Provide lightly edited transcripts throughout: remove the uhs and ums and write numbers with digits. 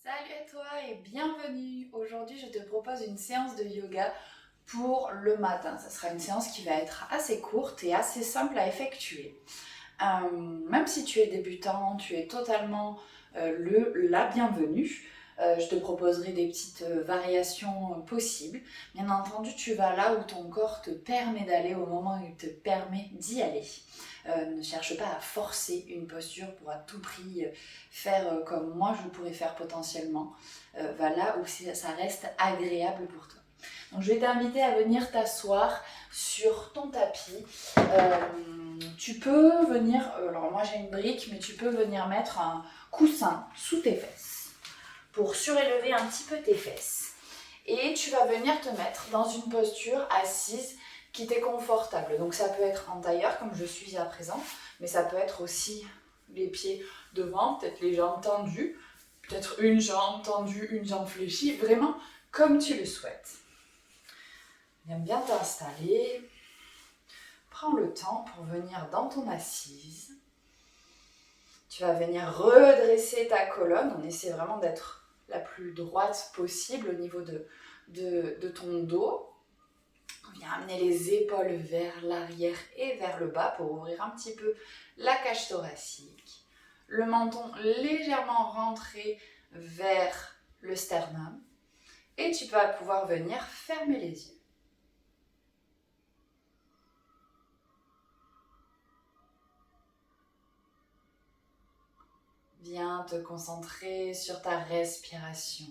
Salut à toi et bienvenue. Aujourd'hui, je te propose une séance de yoga pour le matin. Ça sera une séance qui va être assez courte et assez simple à effectuer. Même si tu es débutant, tu es totalement la bienvenue. Je te proposerai des petites variations possibles. Bien entendu, tu vas là où ton corps te permet d'aller au moment où il te permet d'y aller. Ne cherche pas à forcer une posture pour à tout prix faire comme moi je pourrais faire potentiellement. Va là où ça reste agréable pour toi. Donc je vais t'inviter à venir t'asseoir sur ton tapis. Tu peux venir, alors moi j'ai une brique, mais tu peux venir mettre un coussin sous tes fesses pour surélever un petit peu tes fesses. Et tu vas venir te mettre dans une posture assise qui t'est confortable. Donc ça peut être en tailleur comme je suis à présent, mais ça peut être aussi les pieds devant, peut-être les jambes tendues, peut-être une jambe tendue, une jambe fléchie, vraiment comme tu le souhaites. Viens bien t'installer. Prends le temps pour venir dans ton assise. Tu vas venir redresser ta colonne. On essaie vraiment d'être la plus droite possible au niveau de ton dos. On vient amener les épaules vers l'arrière et vers le bas pour ouvrir un petit peu la cage thoracique. Le menton légèrement rentré vers le sternum. Et tu vas pouvoir venir fermer les yeux. Viens te concentrer sur ta respiration.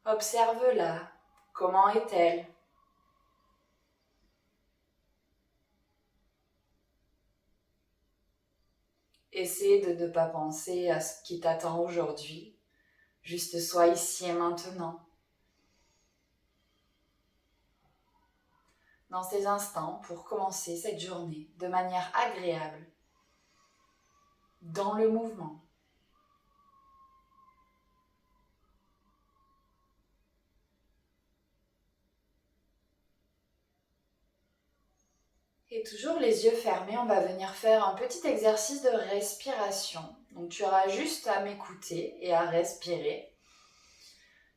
Observe-la. Comment est-elle? Essaie de ne pas penser à ce qui t'attend aujourd'hui. Juste sois ici et maintenant. Dans ces instants, pour commencer cette journée de manière agréable, dans le mouvement. Et toujours les yeux fermés, on va venir faire un petit exercice de respiration. Donc tu auras juste à m'écouter et à respirer.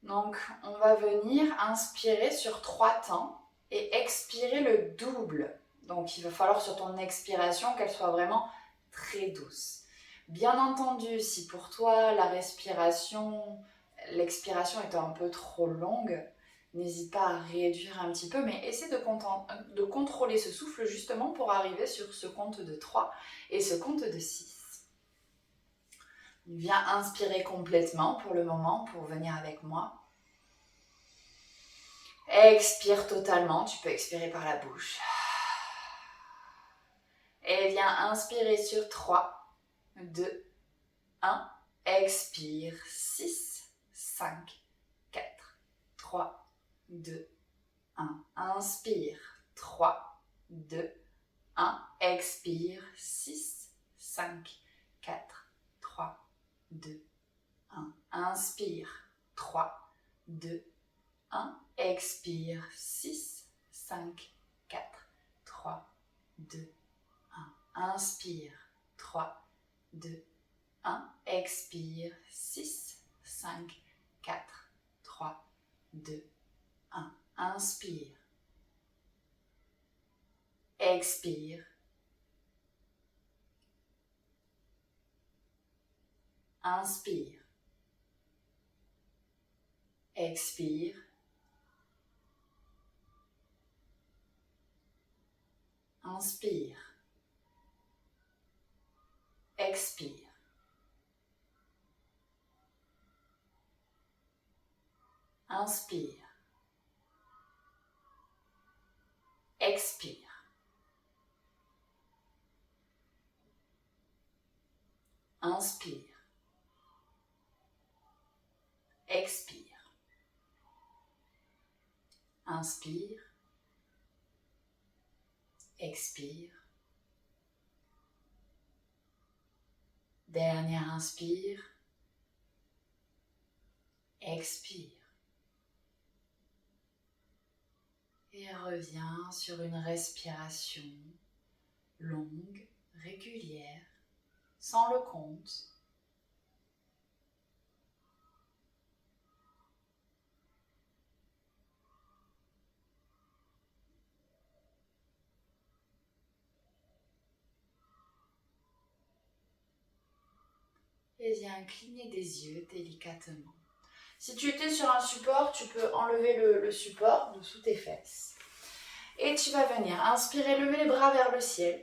Donc on va venir inspirer sur 3 temps et expirer le double. Donc il va falloir sur ton expiration qu'elle soit vraiment très douce. Bien entendu, si pour toi l'expiration est un peu trop longue, n'hésite pas à réduire un petit peu, mais essaie de contrôler ce souffle justement pour arriver sur ce compte de 3 et ce compte de 6. Viens inspirer complètement pour le moment, pour venir avec moi. Expire totalement, tu peux expirer par la bouche. Et viens inspirer sur 3, 2, 1. Expire, 6, 5, 4, 3, 2, 1. Inspire, 3, 2, 1. Expire, 6, 5, 4, 3, 2, 1. Inspire, 3, 2, 1. Expire, 6, 5, 4, 3, 2, 1. Inspire, 3, 2, 1. Expire, 6, 5, 4, 3, 2, 1. Inspire. Expire. Inspire. Expire. Inspire. Expire. Inspire. Expire. Inspire. Expire. Inspire. Expire. Dernière inspire. Expire. Et reviens sur une respiration longue, régulière, sans le compte. Et viens cligner des yeux délicatement. Si tu étais sur un support, tu peux enlever le support de sous tes fesses. Et tu vas venir inspirer, lever les bras vers le ciel.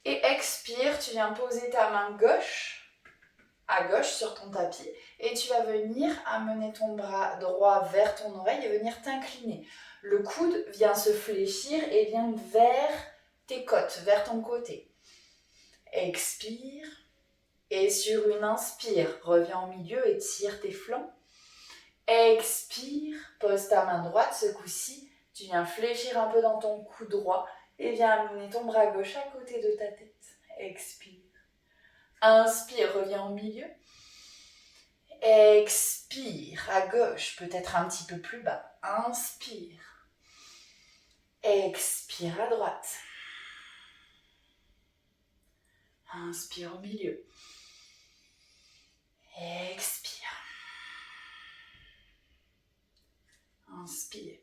Et expire, tu viens poser ta main gauche à gauche sur ton tapis. Et tu vas venir amener ton bras droit vers ton oreille et venir t'incliner. Le coude vient se fléchir et vient vers tes côtes, vers ton côté. Expire. Et sur une inspire, reviens au milieu et tire tes flancs. Expire, pose ta main droite, ce coup-ci, tu viens fléchir un peu dans ton cou droit et viens amener ton bras gauche à côté de ta tête. Expire. Inspire, reviens au milieu. Expire, à gauche, peut-être un petit peu plus bas. Inspire. Expire à droite. Inspire au milieu. Expire. Inspire.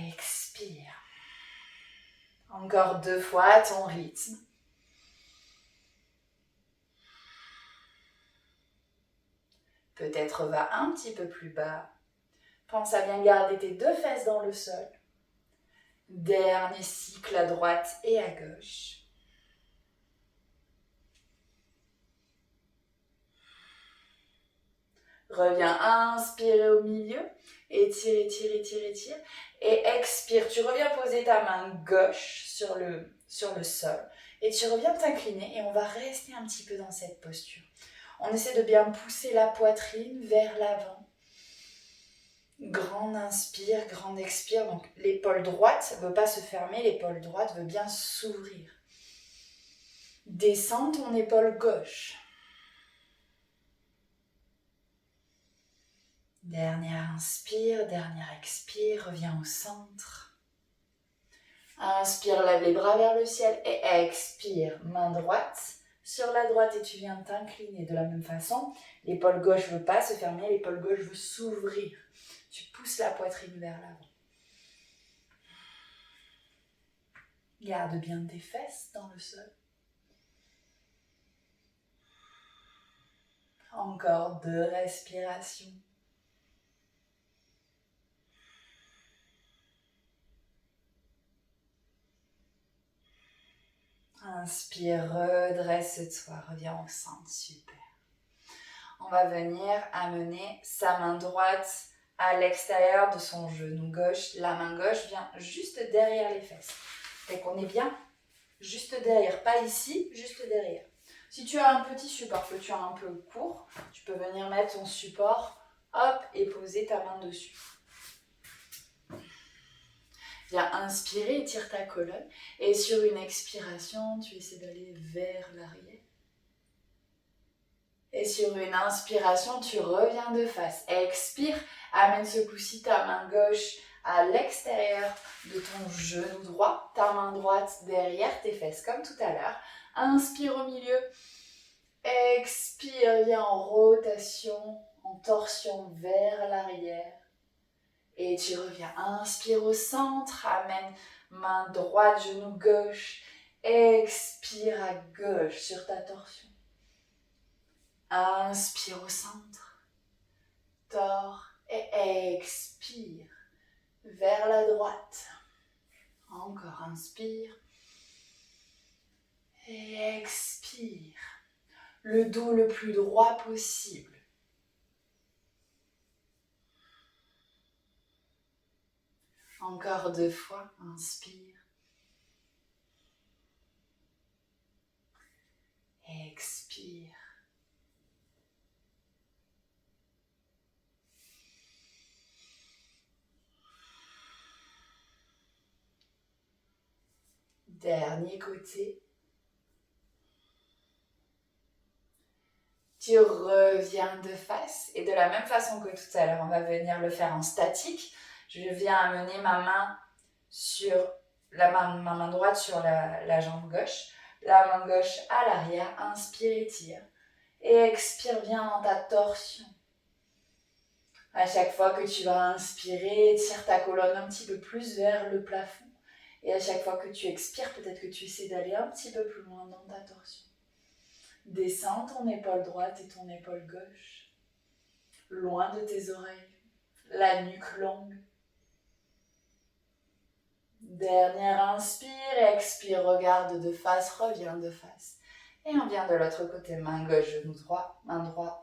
Expire. Encore 2 fois à ton rythme. Peut-être va un petit peu plus bas. Pense à bien garder tes 2 fesses dans le sol. Dernier cycle à droite et à gauche. Reviens inspirer au milieu. Étire, étire, étire, étire. Et expire. Tu reviens poser ta main gauche sur le sol. Et tu reviens t'incliner et on va rester un petit peu dans cette posture. On essaie de bien pousser la poitrine vers l'avant. Grande inspire, grande expire. Donc l'épaule droite ne veut pas se fermer, l'épaule droite veut bien s'ouvrir. Descends ton épaule gauche. Dernière inspire, dernière expire, reviens au centre. Inspire, lève les bras vers le ciel et expire, main droite sur la droite et tu viens t'incliner de la même façon. L'épaule gauche ne veut pas se fermer, l'épaule gauche veut s'ouvrir. Tu pousses la poitrine vers l'avant. Garde bien tes fesses dans le sol. Encore 2 respirations. Inspire, redresse-toi, reviens au centre, super. On va venir amener sa main droite à l'extérieur de son genou gauche. La main gauche vient juste derrière les fesses. Fait qu'on est bien juste derrière, pas ici, juste derrière. Si tu as un petit support que tu as un peu court, tu peux venir mettre ton support, hop, et poser ta main dessus. Viens inspirer, étire ta colonne. Et sur une expiration, tu essaies d'aller vers l'arrière. Et sur une inspiration, tu reviens de face. Expire, amène ce coup-ci ta main gauche à l'extérieur de ton genou droit. Ta main droite derrière tes fesses, comme tout à l'heure. Inspire au milieu. Expire, viens en rotation, en torsion vers l'arrière. Et tu reviens, inspire au centre, amène main droite, genou gauche, expire à gauche sur ta torsion. Inspire au centre, tors et expire vers la droite. Encore inspire et expire. Le dos le plus droit possible. Encore 2 fois, inspire. Expire. Dernier côté. Tu reviens de face et de la même façon que tout à l'heure, on va venir le faire en statique. Je viens amener ma main sur ma main droite sur la jambe gauche, la main gauche à l'arrière, inspire, étire. Et expire bien dans ta torsion. À chaque fois que tu vas inspirer, tire ta colonne un petit peu plus vers le plafond. Et à chaque fois que tu expires, peut-être que tu essaies d'aller un petit peu plus loin dans ta torsion. Descends ton épaule droite et ton épaule gauche, loin de tes oreilles, la nuque longue. Dernière inspire, expire, regarde de face, reviens de face. Et on vient de l'autre côté, main gauche, genou droit, main droite,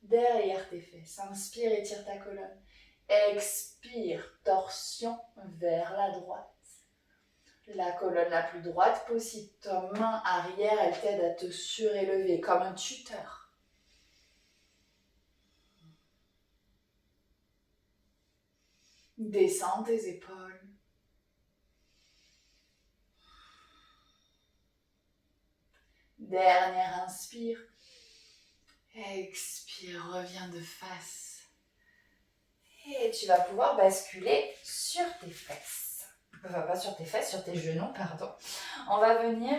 derrière tes fesses. Inspire, étire ta colonne. Expire, torsion vers la droite. La colonne la plus droite possible. Ta main arrière, elle t'aide à te surélever comme un tuteur. Descends tes épaules. Dernière inspire. Expire, reviens de face. Et tu vas pouvoir basculer sur tes fesses. Enfin, pas sur tes fesses, sur tes genoux, pardon. On va venir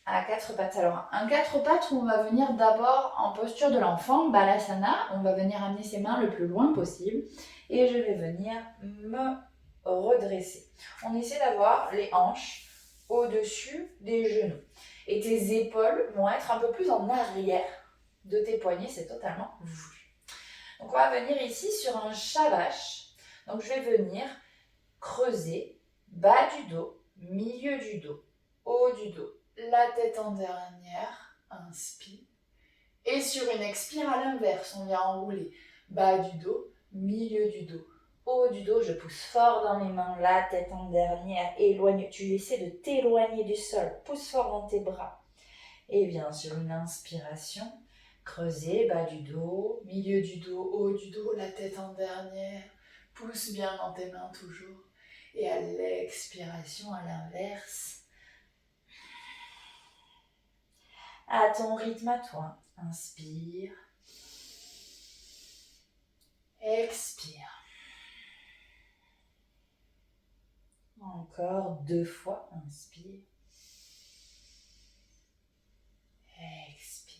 à quatre pattes. Alors, un quatre pattes où on va venir d'abord en posture de l'enfant, Balasana. On va venir amener ses mains le plus loin possible. Et je vais venir me redresser. On essaie d'avoir les hanches au-dessus des genoux. Et tes épaules vont être un peu plus en arrière de tes poignets, c'est totalement voulu. Donc on va venir ici sur un shavash. Donc je vais venir creuser bas du dos, milieu du dos, haut du dos, la tête en dernière, inspire. Et sur une expire à l'inverse, on vient enrouler bas du dos, milieu du dos, haut du dos. Je pousse fort dans mes mains, la tête en dernière, éloigne. Tu essaies de t'éloigner du sol, pousse fort dans tes bras. Et viens sur une inspiration. Creuser, bas du dos, milieu du dos, haut du dos, la tête en dernière. Pousse bien dans tes mains toujours. Et à l'expiration, à l'inverse. À ton rythme à toi. Inspire. Expire. Encore 2 fois. Inspire. Expire.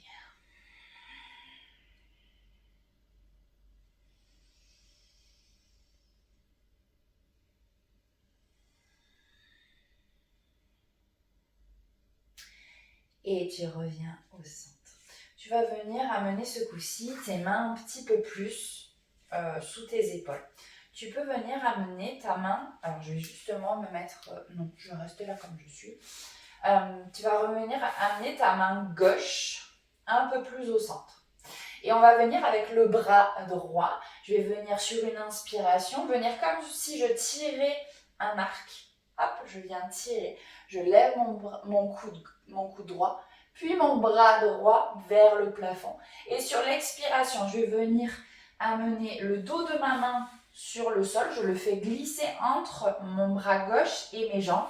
Et tu reviens au centre. Tu vas venir amener ce coup-ci tes mains un petit peu plus sous tes épaules. Tu peux venir amener ta main, alors je vais justement me mettre, non, je vais rester là comme je suis. Tu vas revenir amener ta main gauche un peu plus au centre. Et on va venir avec le bras droit. Je vais venir sur une inspiration, venir comme si je tirais un arc. Hop, je viens tirer. Je lève mon coude droit, puis mon bras droit vers le plafond. Et sur l'expiration, je vais venir amener le dos de ma main sur le sol. Je le fais glisser entre mon bras gauche et mes jambes.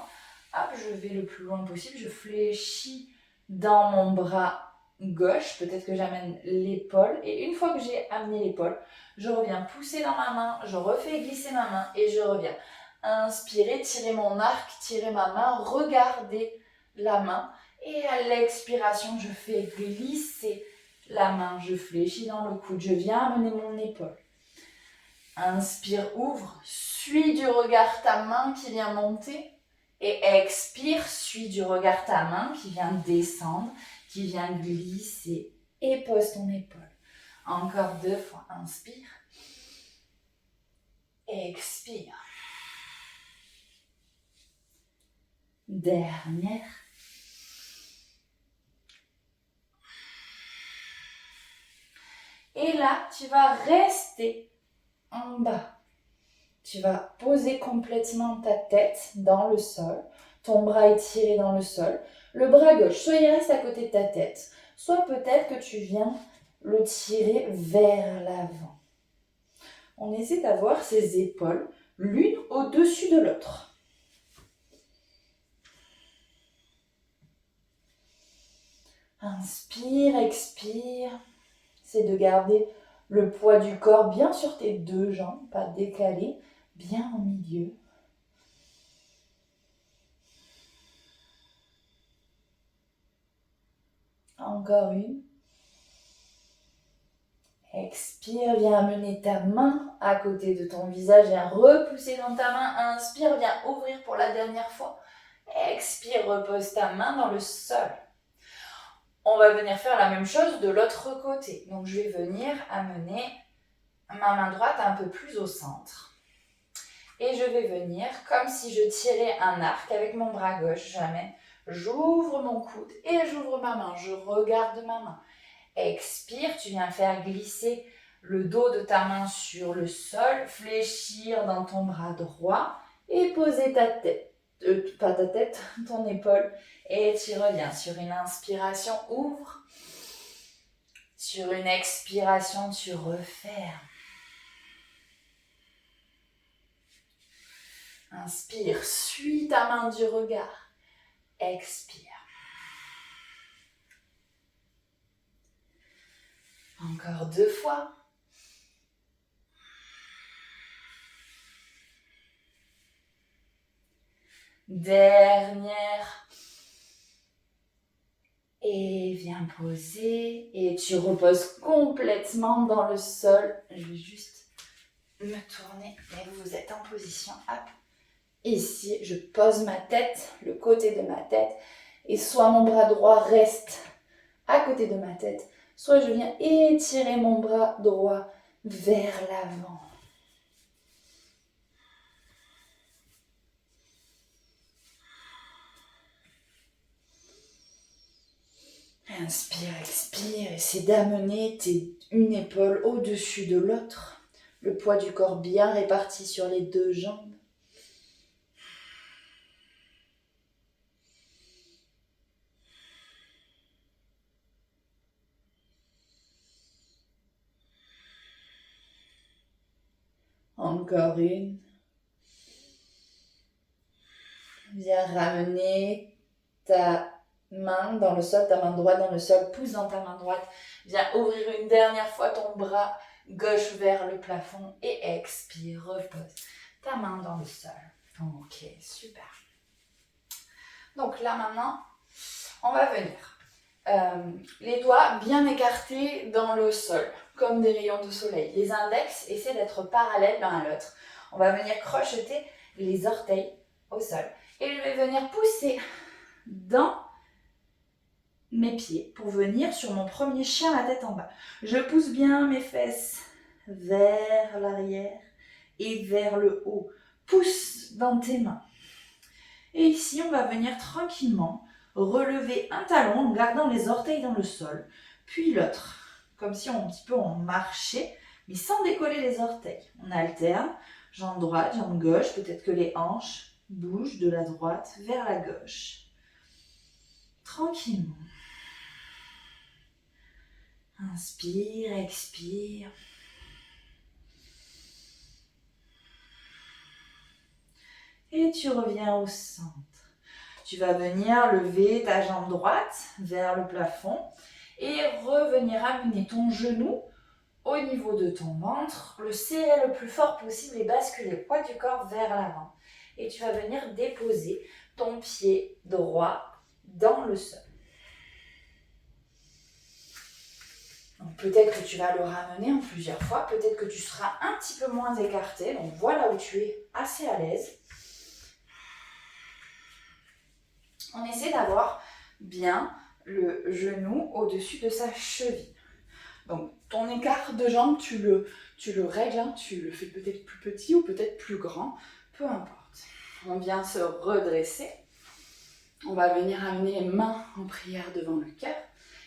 Hop, je vais le plus loin possible. Je fléchis dans mon bras gauche, peut-être que j'amène l'épaule, et une fois que j'ai amené l'épaule, je reviens pousser dans ma main, je refais glisser ma main et je reviens. Inspirer, tirer mon arc, tirer ma main, regarder la main, et à l'expiration, je fais glisser la main, je fléchis dans le coude, je viens amener mon épaule. Inspire, ouvre, suis du regard ta main qui vient monter, et expire, suis du regard ta main qui vient descendre, qui vient glisser, et pose ton épaule. Encore 2 fois, inspire, expire. Dernière. Et là, tu vas rester en bas. Tu vas poser complètement ta tête dans le sol. Ton bras est tiré dans le sol. Le bras gauche, soit il reste à côté de ta tête, soit peut-être que tu viens le tirer vers l'avant. On essaie d'avoir ses épaules l'une au-dessus de l'autre. Inspire, expire. C'est de garder le poids du corps bien sur tes 2 jambes, pas décalé, bien au milieu. Encore une. Expire, viens amener ta main à côté de ton visage, viens repousser dans ta main. Inspire, viens ouvrir pour la dernière fois. Expire, repose ta main dans le sol. On va venir faire la même chose de l'autre côté. Donc je vais venir amener ma main droite un peu plus au centre. Et je vais venir comme si je tirais un arc avec mon bras gauche. J'amène, j'ouvre mon coude et j'ouvre ma main. Je regarde ma main. Expire, tu viens faire glisser le dos de ta main sur le sol, fléchir dans ton bras droit et poser ta tête, pas ta tête, ton épaule. Et tu reviens sur une inspiration, ouvre. Sur une expiration, tu refermes. Inspire, suis ta main du regard. Expire. Encore 2 fois. Dernière. Et viens poser. Et tu reposes complètement dans le sol. Je vais juste me tourner. Et vous êtes en position. Hop. Ici, je pose ma tête, le côté de ma tête. Et soit mon bras droit reste à côté de ma tête, soit je viens étirer mon bras droit vers l'avant. Inspire, expire, essaie d'amener une épaule au-dessus de l'autre. Le poids du corps bien réparti sur les 2 jambes. Encore une. Viens ramener ta main dans le sol, ta main droite dans le sol, pousse dans ta main droite. Viens ouvrir une dernière fois ton bras gauche vers le plafond et expire, repose ta main dans le sol. Ok, super. Donc là maintenant, on va venir. Les doigts bien écartés dans le sol, comme des rayons de soleil. Les index essaient d'être parallèles l'un à l'autre. On va venir crocheter les orteils au sol. Et je vais venir pousser dans mes pieds pour venir sur mon premier chien la tête en bas. Je pousse bien mes fesses vers l'arrière et vers le haut. Pousse dans tes mains. Et ici, on va venir tranquillement relever un talon en gardant les orteils dans le sol, puis l'autre, comme si un petit peu on marchait, mais sans décoller les orteils. On alterne, jambe droite, jambe gauche, peut-être que les hanches bougent de la droite vers la gauche. Tranquillement. Inspire, expire. Et tu reviens au centre. Tu vas venir lever ta jambe droite vers le plafond et revenir amener ton genou au niveau de ton ventre, le serrer le plus fort possible et basculer le poids du corps vers l'avant. Et tu vas venir déposer ton pied droit dans le sol. Donc peut-être que tu vas le ramener en plusieurs fois, peut-être que tu seras un petit peu moins écarté. Donc voilà où tu es assez à l'aise. On essaie d'avoir bien le genou au-dessus de sa cheville. Donc ton écart de jambe, tu le règles, hein, tu le fais peut-être plus petit ou peut-être plus grand, peu importe. On vient se redresser. On va venir amener les mains en prière devant le cœur.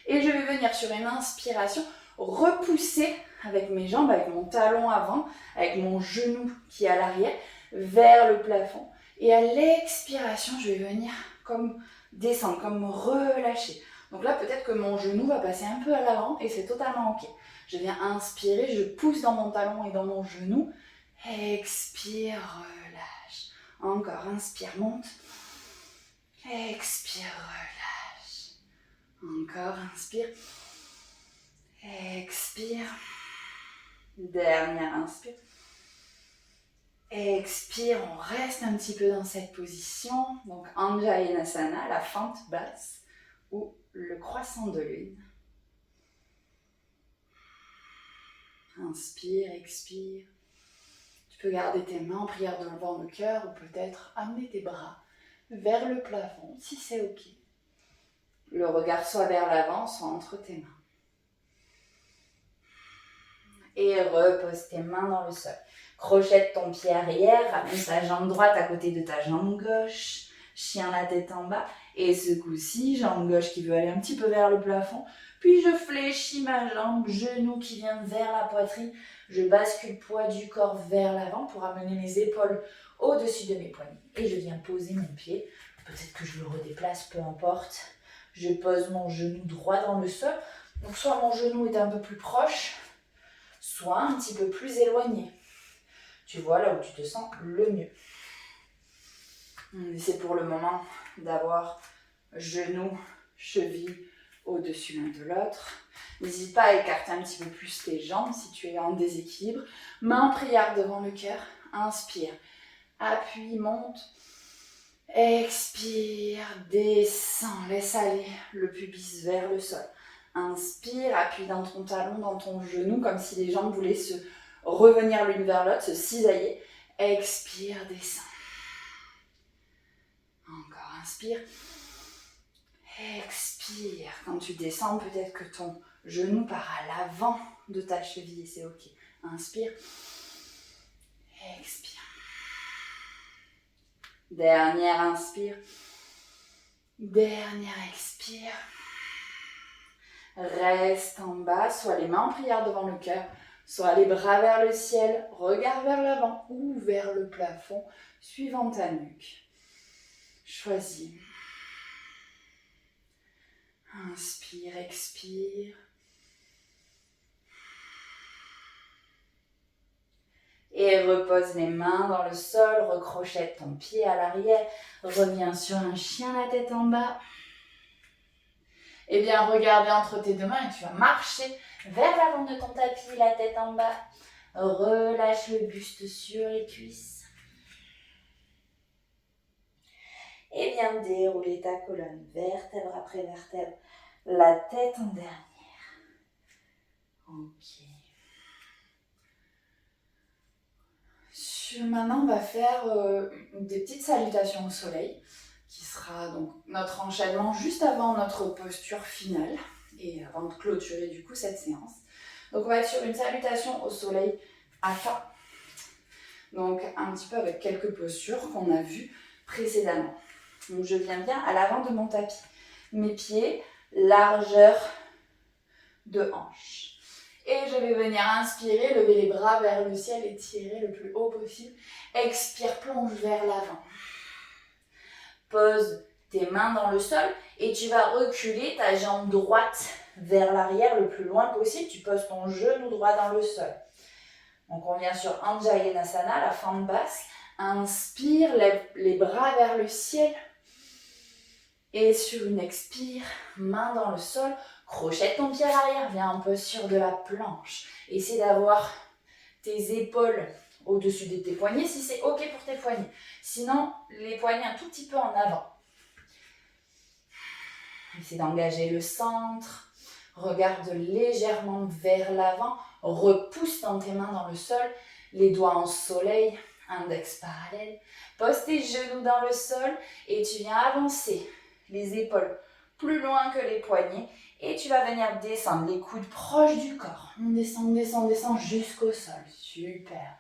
Et je vais venir sur une inspiration repousser avec mes jambes, avec mon talon avant, avec mon genou qui est à l'arrière, vers le plafond. Et à l'expiration, je vais venir comme descendre, comme me relâcher. Donc là, peut-être que mon genou va passer un peu à l'avant et c'est totalement ok. Je viens inspirer, je pousse dans mon talon et dans mon genou. Expire, relâche. Encore, inspire, monte. Expire, relâche. Encore, inspire. Expire. Dernière inspire. Expire, on reste un petit peu dans cette position. Donc Anjayanasana, la fente basse, ou le croissant de lune. Inspire, expire. Tu peux garder tes mains en prière devant le cœur ou peut-être amener tes bras vers le plafond si c'est ok. Le regard soit vers l'avant, soit entre tes mains. Et repose tes mains dans le sol. Crochette ton pied arrière, ramène ta jambe droite à côté de ta jambe gauche. Chien la tête en bas. Et ce coup-ci, jambe gauche qui veut aller un petit peu vers le plafond. Puis je fléchis ma jambe, genou qui vient vers la poitrine. Je bascule le poids du corps vers l'avant pour amener mes épaules au-dessus de mes poignets. Et je viens poser mon pied. Peut-être que je le redéplace, peu importe. Je pose mon genou droit dans le sol. Donc soit mon genou est un peu plus proche, soit un petit peu plus éloigné. Tu vois là où tu te sens le mieux. On essaie pour le moment d'avoir genou, cheville au-dessus l'un de l'autre. N'hésite pas à écarter un petit peu plus tes jambes si tu es en déséquilibre. Main en prière devant le cœur. Inspire. Appuie, monte. Expire, descends. Laisse aller le pubis vers le sol. Inspire, appuie dans ton talon, dans ton genou, comme si les jambes voulaient se revenir l'une vers l'autre, se cisailler. Expire, descends. Encore, inspire. Expire. Quand tu descends, peut-être que ton genou part à l'avant de ta cheville, c'est ok. Inspire. Expire. Dernière inspire. Dernière expire. Reste en bas, soit les mains en prière devant le cœur, soit les bras vers le ciel, regard vers l'avant ou vers le plafond, suivant ta nuque. Choisis. Inspire, expire. Et repose les mains dans le sol, recrochette ton pied à l'arrière, reviens sur un chien la tête en bas. Et bien, regarde entre tes deux mains et tu vas marcher vers l'avant de ton tapis, la tête en bas. Relâche le buste sur les cuisses. Et bien dérouler ta colonne, vertèbre après vertèbre, la tête en dernière. Ok. Maintenant, on va faire des petites salutations au soleil, qui sera donc notre enchaînement juste avant notre posture finale et avant de clôturer du coup cette séance. Donc on va être sur une salutation au soleil Hatha, donc un petit peu avec quelques postures qu'on a vues précédemment. Donc je viens bien à l'avant de mon tapis, mes pieds, largeur de hanche. Et je vais venir inspirer, lever les bras vers le ciel et tirer le plus haut possible. Expire, plonge vers l'avant. Pose tes mains dans le sol et tu vas reculer ta jambe droite vers l'arrière le plus loin possible. Tu poses ton genou droit dans le sol. Donc on vient sur Anjayanasana, la fente basse. Inspire, lève les bras vers le ciel. Et sur une expire, main dans le sol, crochette ton pied à l'arrière, viens en posture de la planche. Essaie d'avoir tes épaules au-dessus de tes poignets si c'est ok pour tes poignets. Sinon, les poignets un tout petit peu en avant. Essaie d'engager le centre. Regarde légèrement vers l'avant. Repousse dans tes mains dans le sol. Les doigts en soleil, index parallèle. Pose tes genoux dans le sol et tu viens avancer les épaules plus loin que les poignets. Et tu vas venir descendre les coudes proches du corps. On descend, descend, descend jusqu'au sol. Super.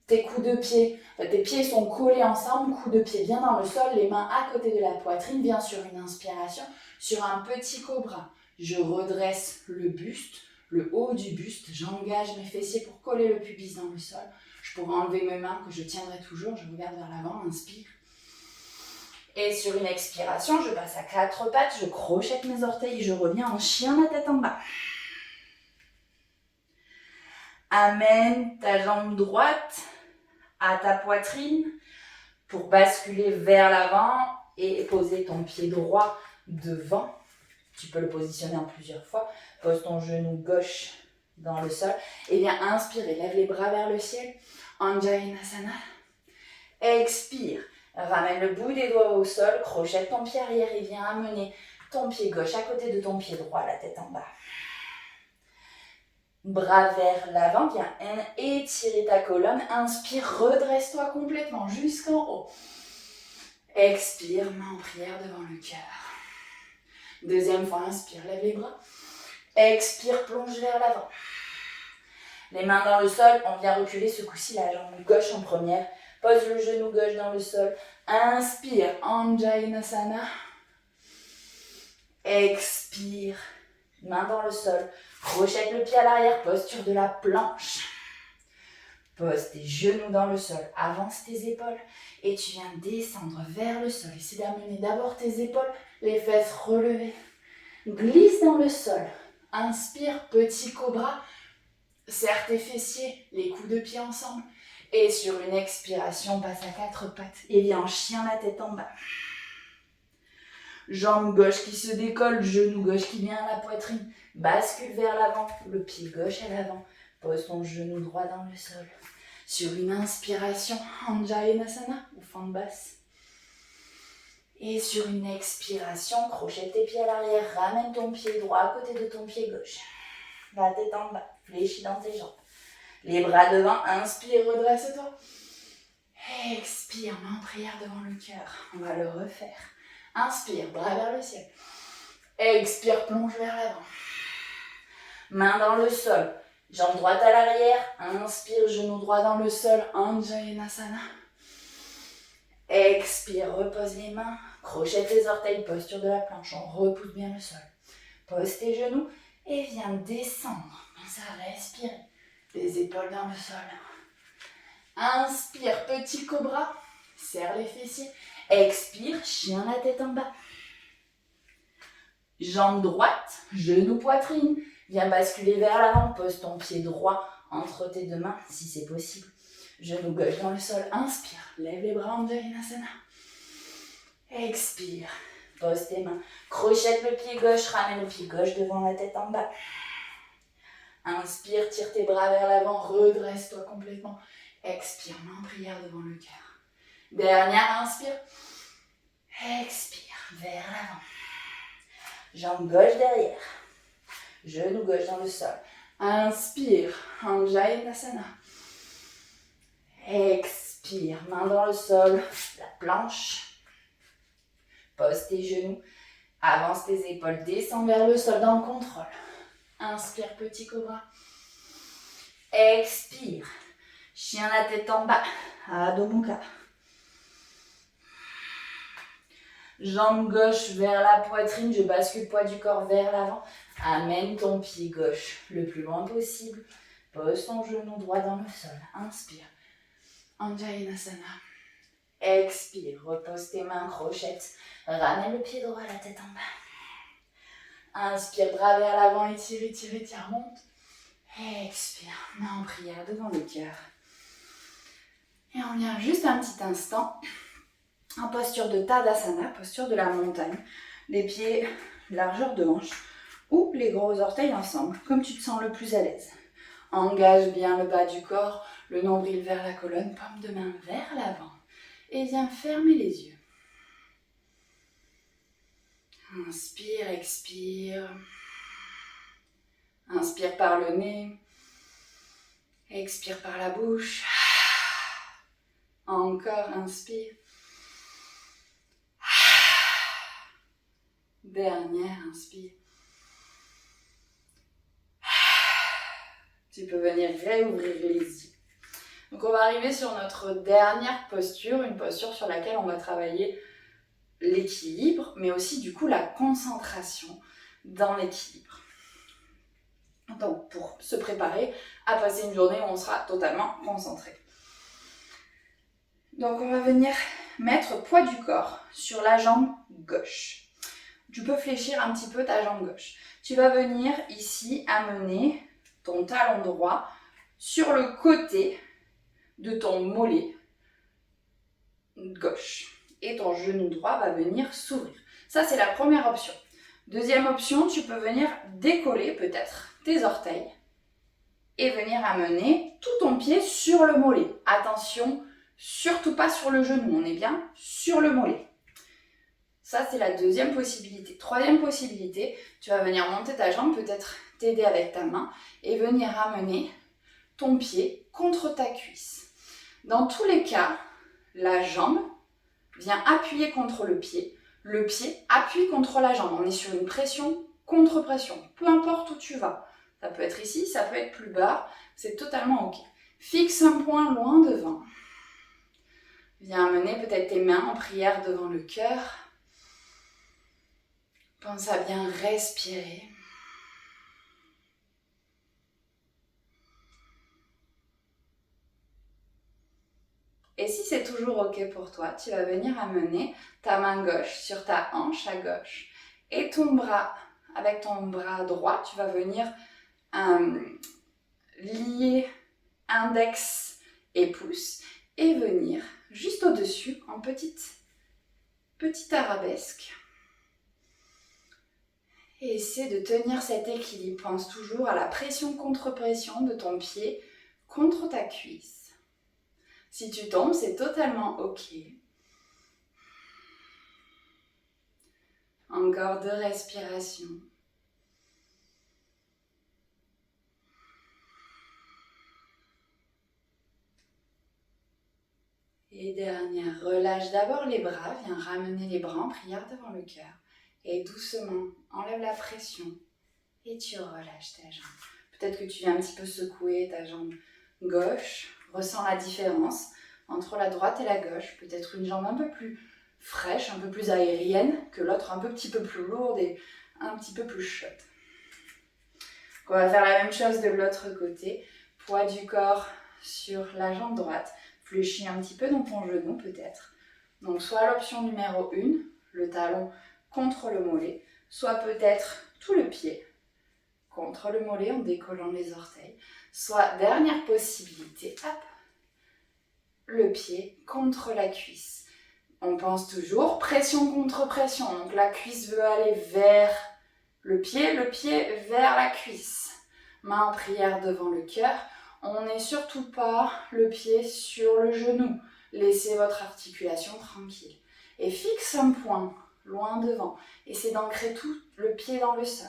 Tes coups de pied, tes pieds sont collés ensemble, coups de pied bien dans le sol, les mains à côté de la poitrine, bien sur une inspiration, sur un petit cobra. Je redresse le buste, le haut du buste, j'engage mes fessiers pour coller le pubis dans le sol. Je pourrais enlever mes mains que je tiendrai toujours, je regarde vers l'avant, inspire. Et sur une expiration, je passe à quatre pattes, je crochette mes orteils, je reviens en chien la tête en bas. Amène ta jambe droite à ta poitrine pour basculer vers l'avant et poser ton pied droit devant. Tu peux le positionner en plusieurs fois. Pose ton genou gauche dans le sol. Et bien inspire, lève les bras vers le ciel. Anjayanasana. Expire. Ramène le bout des doigts au sol, crochette ton pied arrière et viens amener ton pied gauche à côté de ton pied droit, la tête en bas. Bras vers l'avant, viens étirer ta colonne. Inspire, redresse-toi complètement jusqu'en haut. Expire, main en prière devant le cœur. Deuxième fois, inspire, lève les bras. Expire, plonge vers l'avant. Les mains dans le sol, on vient reculer ce coup-ci la jambe gauche en première. Pose le genou gauche dans le sol. Inspire, Anjaneyasana. Expire, main dans le sol. Crochette le pied à l'arrière, posture de la planche. Pose tes genoux dans le sol, avance tes épaules et tu viens descendre vers le sol. Essaie d'amener d'abord tes épaules, les fesses relevées. Glisse dans le sol. Inspire, petit cobra. Serre tes fessiers, les coups de pied ensemble. Et sur une expiration, passe à quatre pattes et viens en chien la tête en bas. Jambe gauche qui se décolle, genou gauche qui vient à la poitrine. Bascule vers l'avant, le pied gauche à l'avant. Pose ton genou droit dans le sol. Sur une inspiration, Anjaneyasana ou fente basse. Et sur une expiration, crochette tes pieds à l'arrière. Ramène ton pied droit à côté de ton pied gauche. La tête en bas, fléchis dans tes jambes. Les bras devant, inspire, redresse-toi. Expire, main en prière devant le cœur. On va le refaire. Inspire, bras vers le ciel. Expire, plonge vers l'avant. Main dans le sol. Jambe droite à l'arrière. Inspire, genou droit dans le sol. Anjaneyasana. Expire, repose les mains. Crochette tes orteils, posture de la planche. On repousse bien le sol. Pose tes genoux et viens descendre. Pense à respirer. Les épaules dans le sol. Inspire, petit cobra. Serre les fessiers. Expire, chien la tête en bas. Jambe droite, genou poitrine. Viens basculer vers l'avant. Pose ton pied droit entre tes deux mains si c'est possible. Genou gauche dans le sol. Inspire, lève les bras, Anjaneyasana. Expire, pose tes mains. Crochette le pied gauche, ramène le pied gauche devant la tête en bas. Inspire, tire tes bras vers l'avant, redresse-toi complètement. Expire, main en prière devant le cœur. Dernière, inspire. Expire, vers l'avant. Jambe gauche derrière. Genou gauche dans le sol. Inspire, Anjaneyasana. Expire, main dans le sol, la planche. Pose tes genoux, avance tes épaules, descends vers le sol dans le contrôle. Inspire, petit cobra. Expire, chien la tête en bas, Adho Mukha. Jambe gauche vers la poitrine, je bascule poids du corps vers l'avant. Amène ton pied gauche le plus loin possible. Pose ton genou droit dans le sol. Inspire. Anjaneyasana. Expire. Repose tes mains, crochette. Ramène le pied droit, la tête en bas. Inspire, bras vers l'avant, étire, étire, étire, monte. Expire, main en prière devant le cœur. Et on vient juste un petit instant en posture de Tadasana, posture de la montagne. Les pieds largeur de hanche ou les gros orteils ensemble, comme tu te sens le plus à l'aise. Engage bien le bas du corps, le nombril vers la colonne, paume de main vers l'avant. Et viens fermer les yeux. Inspire, expire. Inspire par le nez. Expire par la bouche. Encore, inspire. Dernière, inspire. Tu peux venir réouvrir les yeux. Donc on va arriver sur notre dernière posture, une posture sur laquelle on va travailler l'équilibre, mais aussi du coup la concentration dans l'équilibre. Donc pour se préparer à passer une journée où on sera totalement concentré. Donc on va venir mettre poids du corps sur la jambe gauche. Tu peux fléchir un petit peu ta jambe gauche. Tu vas venir ici amener ton talon droit sur le côté de ton mollet gauche. Et ton genou droit va venir s'ouvrir. Ça, c'est la première option. Deuxième option, tu peux venir décoller peut-être tes orteils et venir amener tout ton pied sur le mollet. Attention, surtout pas sur le genou, on est bien sur le mollet. Ça, c'est la deuxième possibilité. Troisième possibilité, tu vas venir monter ta jambe, peut-être t'aider avec ta main et venir amener ton pied contre ta cuisse. Dans tous les cas, la jambe vient appuyer contre le pied appuie contre la jambe. On est sur une pression contre pression, peu importe où tu vas. Ça peut être ici, ça peut être plus bas, c'est totalement ok. Fixe un point loin devant. Viens amener peut-être tes mains en prière devant le cœur. Pense à bien respirer. Et si c'est toujours ok pour toi, tu vas venir amener ta main gauche sur ta hanche à gauche. Et ton bras, avec ton bras droit, tu vas venir lier index et pouce et venir juste au-dessus en petite arabesque. Et essaie de tenir cet équilibre. Pense toujours à la pression contre pression de ton pied contre ta cuisse. Si tu tombes, c'est totalement ok. Encore 2 respirations. Et dernière, relâche d'abord les bras, viens ramener les bras en prière devant le cœur. Et doucement, enlève la pression et tu relâches ta jambe. Peut-être que tu viens un petit peu secouer ta jambe gauche. Ressens la différence entre la droite et la gauche. Peut-être une jambe un peu plus fraîche, un peu plus aérienne que l'autre, un petit peu plus lourde et un petit peu plus chaude. On va faire la même chose de l'autre côté. Poids du corps sur la jambe droite. Fléchis un petit peu dans ton genou peut-être. Donc soit l'option numéro 1, le talon contre le mollet, soit peut-être tout le pied contre le mollet en décollant les orteils. Soit dernière possibilité, hop, le pied contre la cuisse. On pense toujours pression contre pression. Donc la cuisse veut aller vers le pied vers la cuisse. Main en prière devant le cœur. On n'est surtout pas le pied sur le genou. Laissez votre articulation tranquille. Et fixe un point loin devant. Essayez d'ancrer tout le pied dans le sol.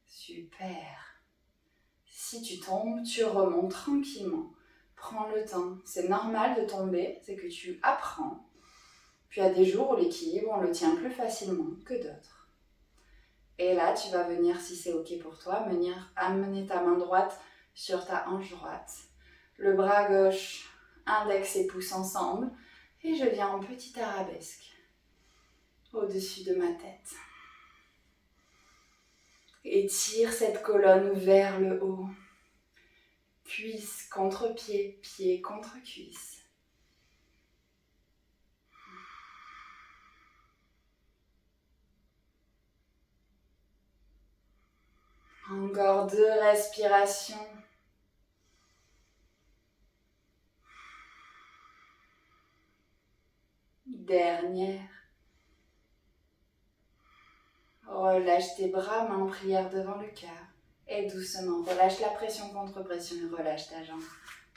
Super. Si tu tombes, tu remontes tranquillement. Prends le temps. C'est normal de tomber, c'est que tu apprends. Puis il y a des jours où l'équilibre, on le tient plus facilement que d'autres. Et là, tu vas venir, si c'est ok pour toi, venir amener ta main droite sur ta hanche droite. Le bras gauche, index et pouce ensemble. Et je viens en petite arabesque au-dessus de ma tête. Étire cette colonne vers le haut. Cuisse contre pied, pied contre cuisse. Encore 2 respirations. Dernière. Relâche tes bras, main en prière devant le cœur. Et doucement, relâche la pression contre pression et relâche ta jambe.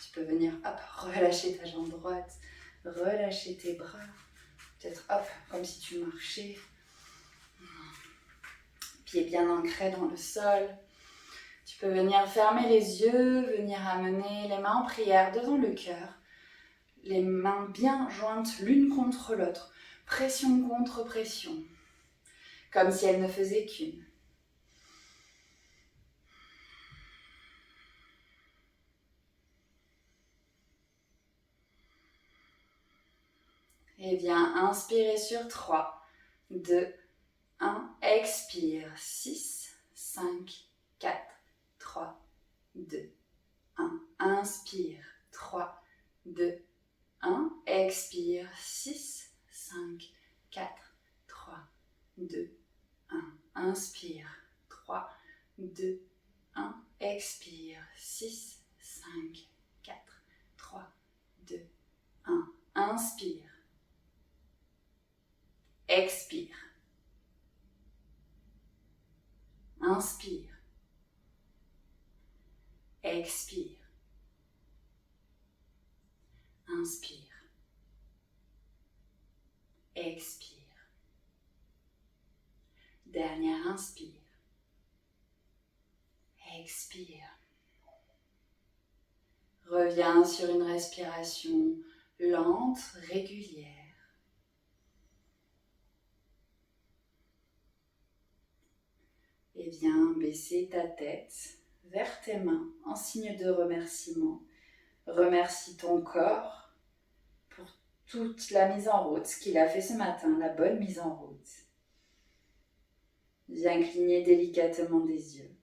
Tu peux venir, hop, relâcher ta jambe droite, relâcher tes bras. Peut-être, hop, comme si tu marchais. Pieds bien ancrés dans le sol. Tu peux venir fermer les yeux, venir amener les mains en prière devant le cœur. Les mains bien jointes l'une contre l'autre. Pression contre pression. Comme si elles ne faisaient qu'une. Et viens inspirer sur 3, 2, 1. Expire. 6, 5, 4, 3, 2, 1. Inspire. 3, 2, 1. Expire. 6, 5, 4, 3, 2, 1. Inspire. 3, 2, 1. Expire. 6, 5, 4, 3, 2, 1. Inspire. Expire. Inspire. Expire. Inspire. Expire. Dernière inspire. Expire. Reviens sur une respiration lente, régulière. Et viens baisser ta tête vers tes mains en signe de remerciement. Remercie ton corps pour toute la mise en route, ce qu'il a fait ce matin, la bonne mise en route. Viens cligner délicatement des yeux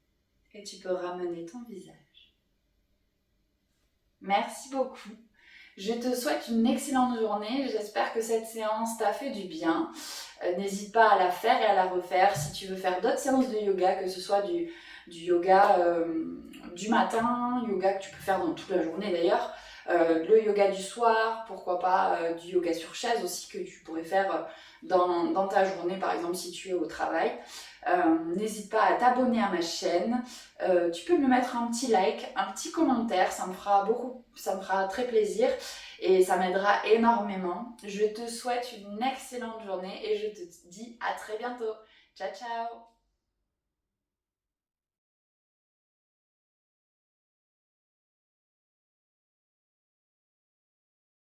et tu peux ramener ton visage. Merci beaucoup. Je te souhaite une excellente journée. J'espère que cette séance t'a fait du bien. N'hésite pas à la faire et à la refaire. Si tu veux faire d'autres séances de yoga, que ce soit du yoga du matin, yoga que tu peux faire dans toute la journée d'ailleurs, le yoga du soir, pourquoi pas du yoga sur chaise aussi que tu pourrais faire dans ta journée, par exemple si tu es au travail. N'hésite pas à t'abonner à ma chaîne. Tu peux me mettre un petit like, un petit commentaire, ça me fera très plaisir et ça m'aidera énormément. Je te souhaite une excellente journée et je te dis à très bientôt. Ciao ciao.